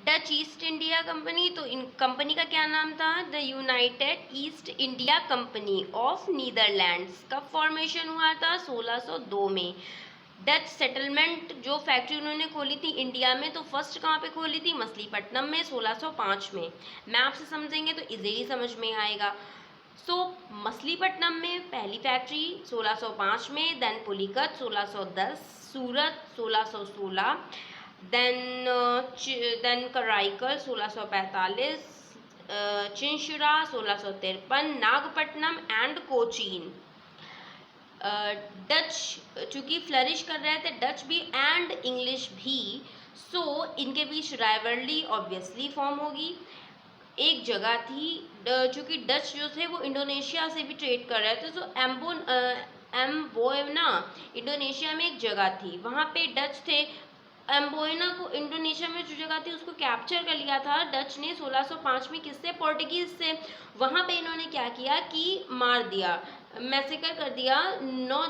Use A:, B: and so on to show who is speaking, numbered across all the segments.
A: Dutch east India company, तो इन company का क्या नाम था? The United east India company of Netherlands. कब फॉर्मेशन हुआ था? 1602 में। डच सेटलमेंट जो फैक्ट्री उन्होंने खोली थी इंडिया में, तो फर्स्ट कहाँ पे खोली थी? मछलीपट्टनम में 1605 में। मैप से समझेंगे तो इजीली समझ में आएगा। मछलीपट्टनम में पहली फैक्ट्री 1605 में, then Pulicat 1610, Surat 1616, then Karaikal 1645, Chinsurah 1653, Nagapattinam and Cochin. Dutch चूँकि फ्लरिश कर रहे थे, डच भी एंड इंग्लिश भी, सो इनके बीच राइवलरी ऑब्वियसली फॉर्म होगी। एक जगह थी, चूँकि डच जो थे वो इंडोनेशिया से भी ट्रेड कर रहे थे, तो एम्बोयना इंडोनेशिया में एक जगह थी, वहाँ पे डच थे। एम्बोयना को इंडोनेशिया में जो जगह थी उसको कैप्चर कर लिया था डच ने 1605 में। किससे? पोर्टुगीज से। वहाँ पे इन्होंने क्या किया कि मार दिया, मैसेकर कर दिया 9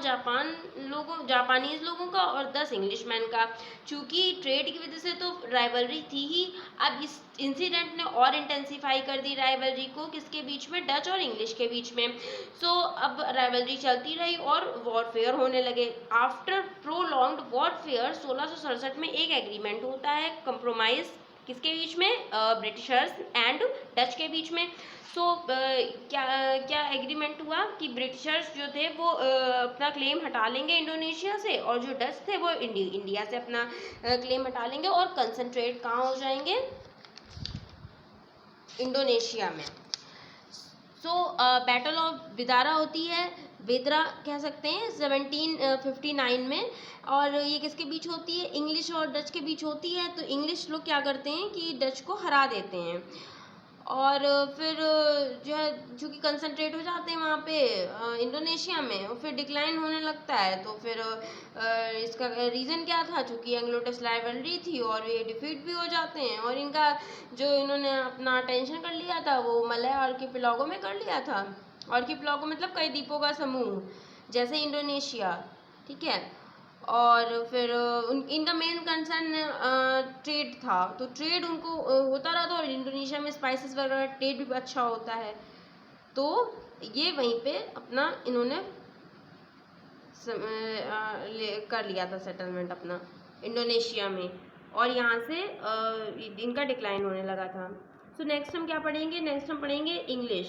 A: जापानीज लोगों का और 10 इंग्लिशमैन का। चूँकि ट्रेड की वजह से तो राइवलरी थी ही, अब इस इंसिडेंट ने और इंटेंसिफाई कर दी राइवलरी को, किसके बीच में? डच और इंग्लिश के बीच में। अब राइवलरी चलती रही और वॉरफेयर होने लगे। आफ्टर प्रोलॉन्ग्ड वॉरफेयर 1667 में एक एग्रीमेंट होता है, कंप्रोमाइज, किसके बीच में? ब्रिटिशर्स एंड डच के बीच में। क्या क्या एग्रीमेंट हुआ कि ब्रिटिशर्स जो थे वो अपना क्लेम हटा लेंगे इंडोनेशिया से, और जो डच थे वो इंडिया से अपना क्लेम हटा लेंगे और कंसंट्रेट कहाँ हो जाएंगे? इंडोनेशिया में। बैटल ऑफ विदारा होती है, वेदरा कह सकते हैं, 1759 में। और ये किसके बीच होती है? इंग्लिश और डच के बीच होती है। तो इंग्लिश लोग क्या करते हैं कि डच को हरा देते हैं, और फिर जो है चूँकि कंसंट्रेट हो जाते हैं वहाँ पे इंडोनेशिया में, और फिर डिक्लाइन होने लगता है। तो फिर इसका रीज़न क्या था? चूँकि एंग्लो डच राइवलरी थी और ये डिफीट भी हो जाते हैं, और इनका जो इन्होंने अपना टेंशन कर लिया था वो मलय आर्किपेलागो में कर लिया था। आर्किपेलागो मतलब कई द्वीपों का समूह, जैसे इंडोनेशिया, ठीक है। और फिर इनका मेन कंसर्न ट्रेड था, तो ट्रेड उनको होता रहा था, और इंडोनेशिया में स्पाइसेस वगैरह ट्रेड भी अच्छा होता है। तो ये वहीं पे अपना इन्होंने कर लिया था सेटलमेंट अपना इंडोनेशिया में, और यहाँ से इनका डिक्लाइन होने लगा था। नेक्स्ट हम क्या पढ़ेंगे? नेक्स्ट हम पढ़ेंगे इंग्लिश।